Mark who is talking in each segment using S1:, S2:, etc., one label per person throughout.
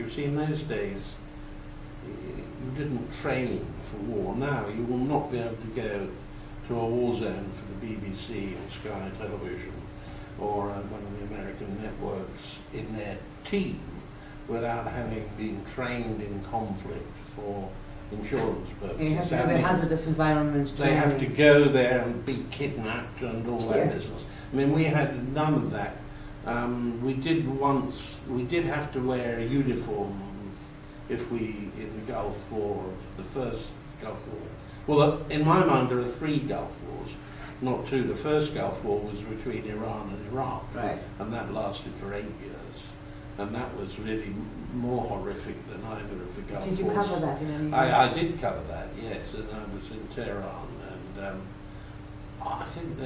S1: You see, in those days, you didn't train for war. Now, you will not be able to go to a war zone for the BBC or Sky Television or one of the American networks in their team without having been trained in conflict for insurance purposes.
S2: You have to have a hazardous environment.
S1: They have to go there and be kidnapped and all that business. I mean, we had none of that. We did have to wear a uniform if we, in the Gulf War, the first Gulf War. Well, in my mind, there are 3 Gulf Wars, not 2. The first Gulf War was between Iran and Iraq,
S2: right,
S1: and that lasted for 8 years. And that was really more horrific than either of the Gulf Wars.
S2: Did you cover that in any way?
S1: I did cover that, yes, and I was in Tehran, and I think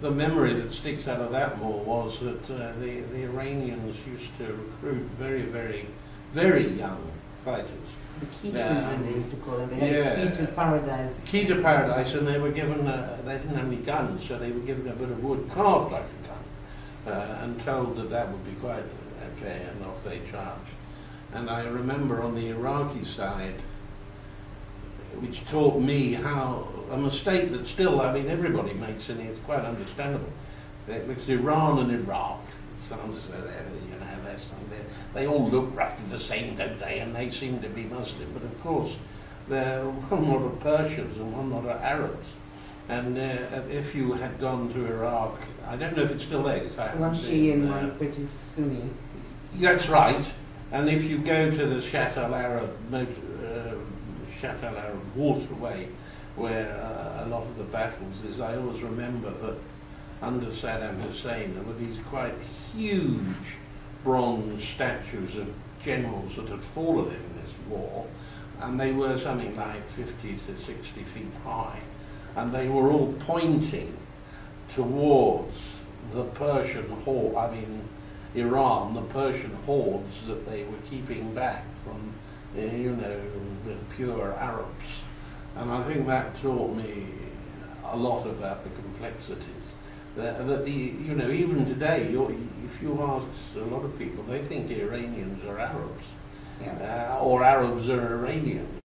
S1: the memory that sticks out of that war was that the Iranians used to recruit very, very, very young fighters.
S2: The key to they used to call them. They had a key to paradise.
S1: Key to paradise, and they were given, they didn't have any guns, so they were given a bit of wood carved like a gun, and told that that would be quite okay, and off they charged. And I remember on the Iraqi side, which taught me how, a mistake that still, I mean, everybody makes, and it's quite understandable, because Iran and Iraq, sounds, you know, they all look roughly the same, don't they, and they seem to be Muslim, but of course, they're one lot of Persians and one lot of Arabs. And if you had gone to Iraq, I don't know if it still is.
S2: One Shia and one pretty Sunni.
S1: That's right. And if you go to the Shatt al-Arab waterway, where a lot of the battles is, I always remember that under Saddam Hussein there were these quite huge bronze statues of generals that had fallen in this war, and they were something like 50 to 60 feet high, and they were all pointing towards the Persian horde, I mean Iran, the Persian hordes that they were keeping back from, you know, the pure Arabs. And I think that taught me a lot about the complexities. That you know, even today, if you ask a lot of people, they think Iranians are Arabs, or Arabs are Iranians.